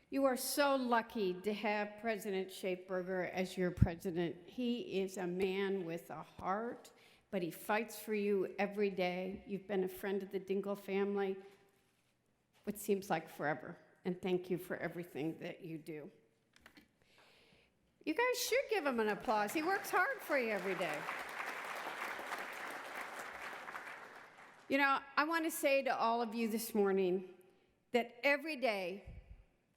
You are so lucky to have President Schaeferberger as your president. He is a man with a heart, but he fights for you every day. You've been a friend of the Dingell family, what seems like forever, and thank you for everything that you do. You guys should give him an applause. He works hard for you every day. You know, I want to say to all of you this morning that every day,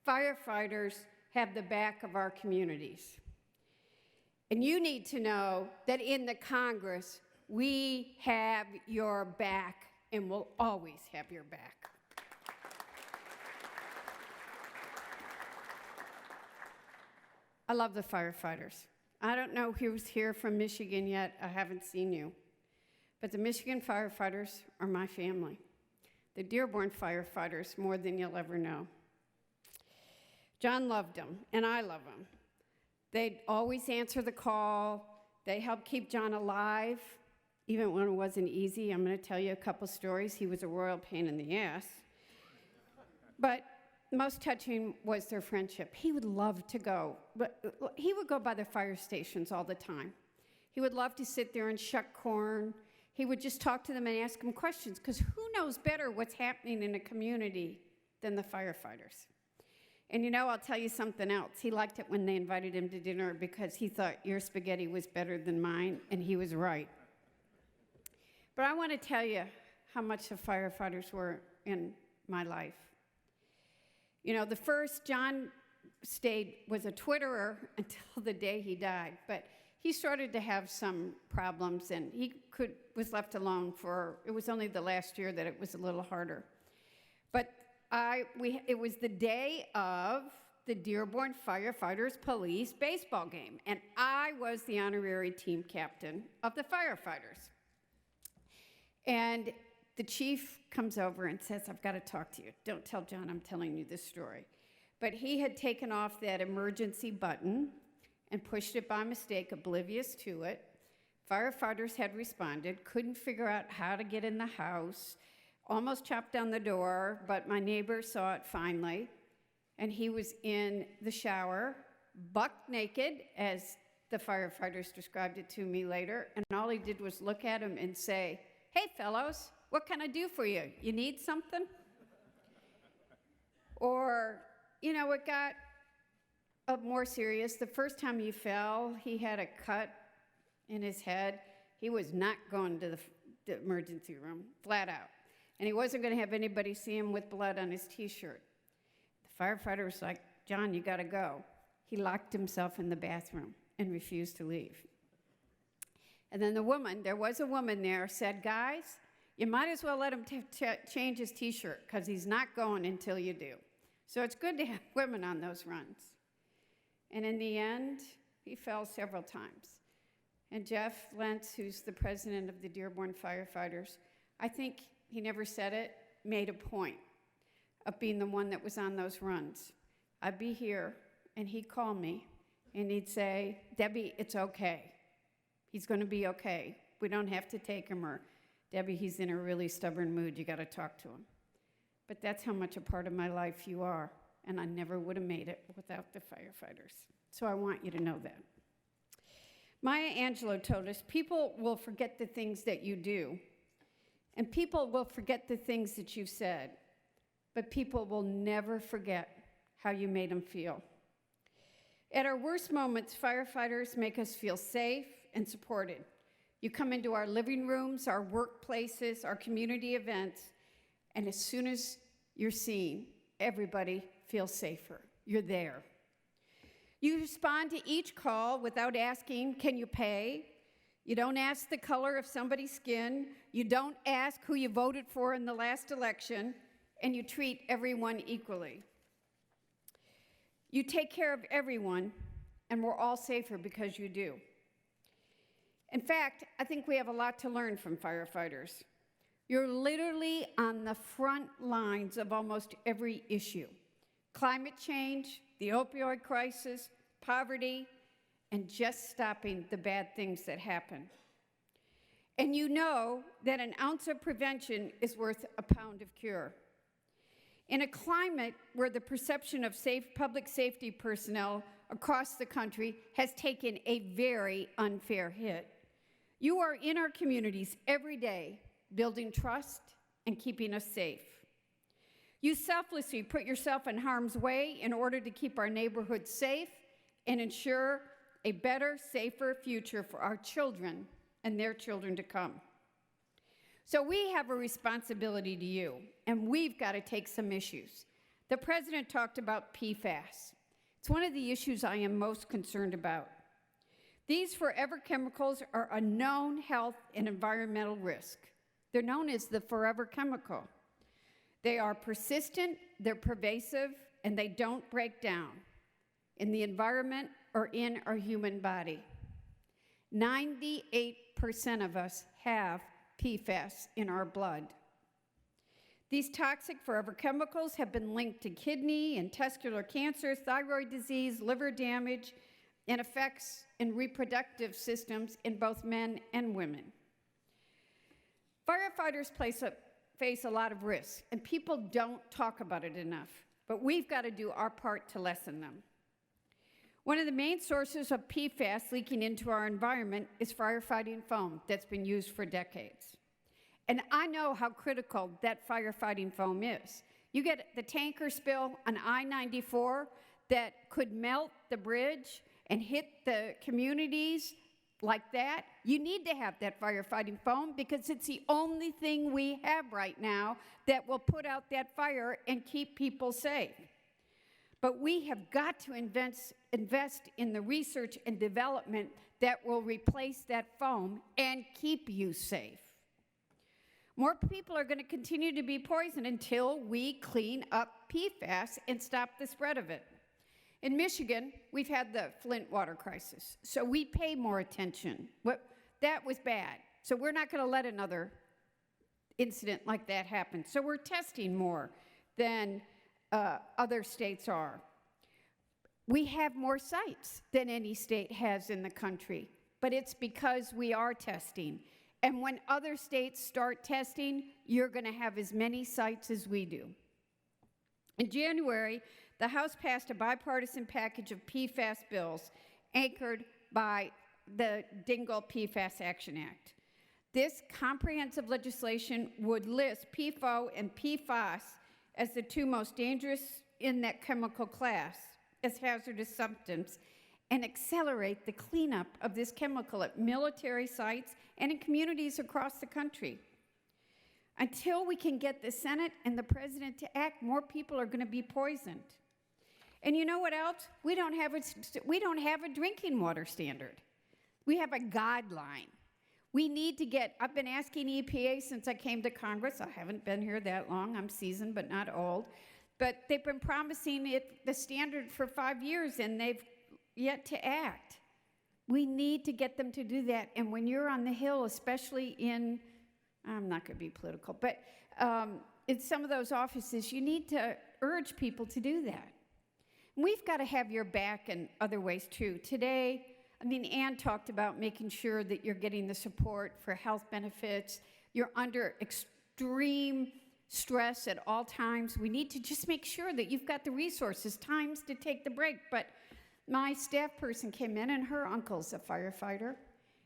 firefighters have the back of our communities. And you need to know that in the Congress, we have your back and will always have your back. I love the firefighters. I don't know who's here from Michigan yet. I haven't seen you. But the Michigan firefighters are my family. The Dearborn firefighters, more than you'll ever know. John loved them, and I love them. They'd always answer the call. They helped keep John alive, even when it wasn't easy. I'm going to tell you a couple stories. He was a royal pain in the ass. But most touching was their friendship. He would love to go, but he would go by the fire stations all the time. He would love to sit there and shuck corn. He would just talk to them and ask them questions, because who knows better what's happening in a community than the firefighters? And you know, I'll tell you something else. He liked it when they invited him to dinner because he thought your spaghetti was better than mine, and he was right. But I want to tell you how much the firefighters were in my life. You know, the first John was a Twitterer until the day he died, but he started to have some problems, and he was left alone it was only the last year that it was a little harder. But it was the day of the Dearborn Firefighters Police baseball game, and I was the honorary team captain of the firefighters. And the chief comes over and says, "I've got to talk to you. Don't tell John I'm telling you this story." But he had taken off that emergency button and pushed it by mistake, oblivious to it. Firefighters had responded, couldn't figure out how to get in the house, almost chopped down the door, but my neighbor saw it finally, and he was in the shower, buck naked, as the firefighters described it to me later, and all he did was look at him and say, "Hey, fellows, what can I do for you? You need something?" Or, you know, it got more serious. The first time he fell, he had a cut in his head. He was not going to the emergency room, flat out. And he wasn't going to have anybody see him with blood on his T-shirt. The firefighter was like, "John, you got to go." He locked himself in the bathroom and refused to leave. And then there was a woman there, said, "Guys, you might as well let him change his T-shirt, because he's not going until you do." So it's good to have women on those runs. And in the end, he fell several times. And Jeff Lentz, who's the president of the Dearborn firefighters, I think he never said it, made a point of being the one that was on those runs. I'd be here, and he'd call me, and he'd say, "Debbie, it's okay. He's going to be okay. We don't have to take him," or, "Debbie, he's in a really stubborn mood. You got to talk to him." But that's how much a part of my life you are, and I never would have made it without the firefighters. So I want you to know that. Maya Angelou told us, people will forget the things that you do, and people will forget the things that you've said, but people will never forget how you made them feel. At our worst moments, firefighters make us feel safe and supported. You come into our living rooms, our workplaces, our community events, and as soon as you're seen, everybody feels safer. You're there. You respond to each call without asking, "Can you pay?" You don't ask the color of somebody's skin. You don't ask who you voted for in the last election, and you treat everyone equally. You take care of everyone, and we're all safer because you do. In fact, I think we have a lot to learn from firefighters. You're literally on the front lines of almost every issue. Climate change, the opioid crisis, poverty, and just stopping the bad things that happen. And you know that an ounce of prevention is worth a pound of cure. In a climate where the perception of public safety personnel across the country has taken a very unfair hit, you are in our communities every day, building trust and keeping us safe. You selflessly put yourself in harm's way in order to keep our neighborhoods safe and ensure a better, safer future for our children and their children to come. So we have a responsibility to you, and we've got to take some issues. The president talked about PFAS. It's one of the issues I am most concerned about. These forever chemicals are a known health and environmental risk. They're known as the forever chemical. They are persistent, they're pervasive, and they don't break down in the environment or in our human body. 98% of us have PFAS in our blood. These toxic forever chemicals have been linked to kidney and testicular cancer, thyroid disease, liver damage, and effects in reproductive systems in both men and women. Firefighters face a lot of risks, and people don't talk about it enough, but we've got to do our part to lessen them. One of the main sources of PFAS leaking into our environment is firefighting foam that's been used for decades. And I know how critical that firefighting foam is. You get the tanker spill on I-94 that could melt the bridge and hit the communities like that. You need to have that firefighting foam because it's the only thing we have right now that will put out that fire and keep people safe. But we have got to invest in the research and development that will replace that foam and keep you safe. More people are going to continue to be poisoned until we clean up PFAS and stop the spread of it. In Michigan, we've had the Flint water crisis, so we pay more attention. That was bad, so we're not going to let another incident like that happen. So we're testing more than other states are. We have more sites than any state has in the country, but it's because we are testing. And when other states start testing, you're going to have as many sites as we do. In January, the House passed a bipartisan package of PFAS bills anchored by the Dingell PFAS Action Act. This comprehensive legislation would list PFOA and PFAS as the two most dangerous in that chemical class as hazardous substance and accelerate the cleanup of this chemical at military sites and in communities across the country. Until we can get the Senate and the President to act, more people are going to be poisoned. And you know what else? We don't have a drinking water standard. We have a guideline. We need to I've been asking EPA since I came to Congress. I haven't been here that long. I'm seasoned but not old. But they've been promising the standard for 5 years, and they've yet to act. We need to get them to do that. And when you're on the Hill, especially I'm not going to be political, but in some of those offices, you need to urge people to do that. We've got to have your back in other ways, too. Today, Ann talked about making sure that you're getting the support for health benefits. You're under extreme stress at all times. We need to just make sure that you've got the resources, times to take the break. But my staff person came in, and her uncle's a firefighter,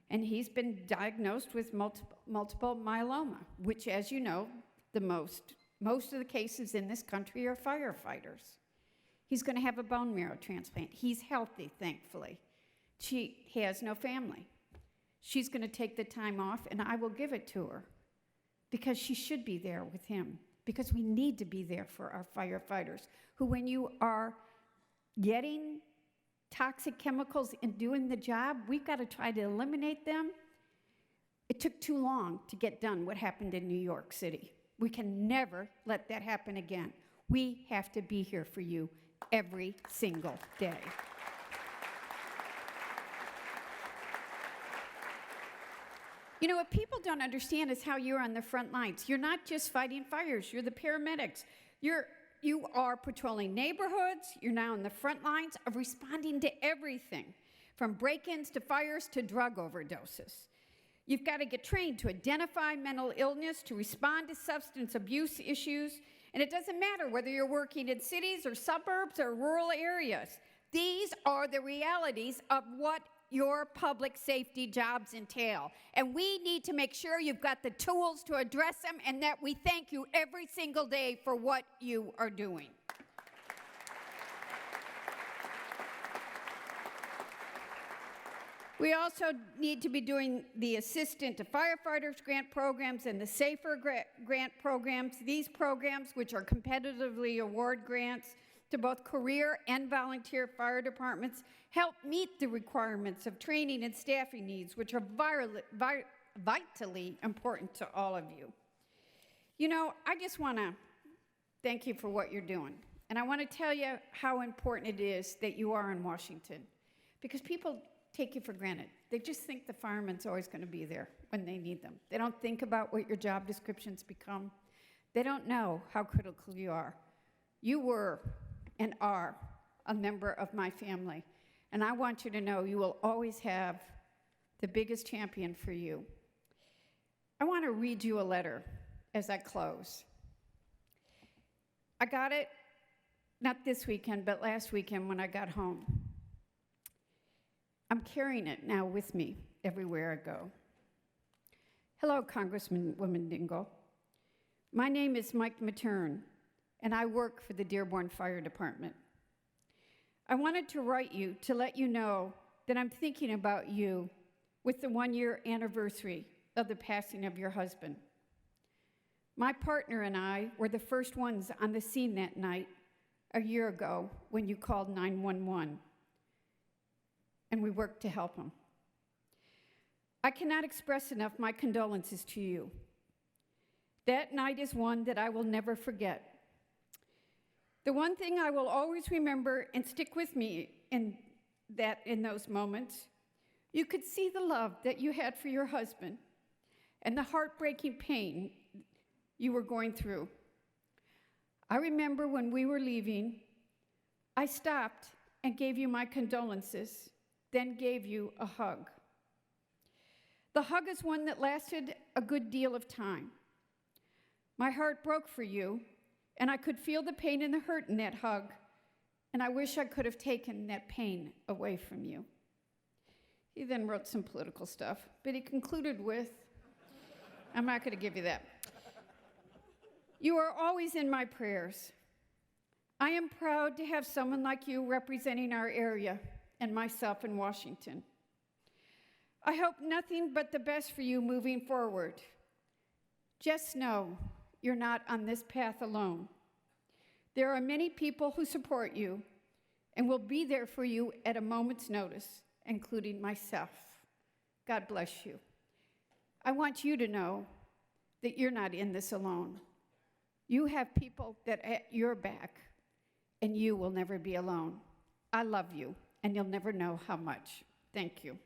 and he's been diagnosed with multiple myeloma, which, as you know, most of the cases in this country are firefighters. He's going to have a bone marrow transplant. He's healthy, thankfully. He has no family. She's going to take the time off, and I will give it to her because she should be there with him, because we need to be there for our firefighters who, when you are getting toxic chemicals and doing the job, we've got to try to eliminate them. It took too long to get done what happened in New York City. We can never let that happen again. We have to be here for you every single day. You know, what people don't understand is how you're on the front lines. You're not just fighting fires, you're the paramedics. You are patrolling neighborhoods. You're now on the front lines of responding to everything, from break-ins to fires to drug overdoses. You've got to get trained to identify mental illness, to respond to substance abuse issues, And it doesn't matter whether you're working in cities or suburbs or rural areas. These are the realities of what your public safety jobs entail. And we need to make sure you've got the tools to address them and that we thank you every single day for what you are doing. We also need to be doing the Assistant to Firefighters grant programs and the SAFER grant programs. These programs, which are competitively award grants to both career and volunteer fire departments, help meet the requirements of training and staffing needs, which are vitally important to all of you. You know, I just want to thank you for what you're doing. And I want to tell you how important it is that you are in Washington, because people take you for granted. They just think the fireman's always going to be there when they need them. They don't think about what your job descriptions become. They don't know how critical you are. You were and are a member of my family, and I want you to know you will always have the biggest champion for you. I want to read you a letter as I close. I got it, not this weekend, but last weekend when I got home. I'm carrying it now with me everywhere I go. Hello, Congresswoman Dingell. My name is Mike Matern, and I work for the Dearborn Fire Department. I wanted to write you to let you know that I'm thinking about you with the 1-year anniversary of the passing of your husband. My partner and I were the first ones on the scene that night a year ago when you called 911. And we worked to help him. I cannot express enough my condolences to you. That night is one that I will never forget. The one thing I will always remember and stick with me in those moments, you could see the love that you had for your husband and the heartbreaking pain you were going through. I remember when we were leaving, I stopped and gave you my condolences, then gave you a hug. The hug is one that lasted a good deal of time. My heart broke for you, and I could feel the pain and the hurt in that hug, and I wish I could have taken that pain away from you. He then wrote some political stuff, but he concluded with, I'm not going to give you that. You are always in my prayers. I am proud to have someone like you representing our area and myself in Washington. I hope nothing but the best for you moving forward. Just know you're not on this path alone. There are many people who support you and will be there for you at a moment's notice, including myself. God bless you. I want you to know that you're not in this alone. You have people that are at your back, and you will never be alone. I love you, and you'll never know how much. Thank you.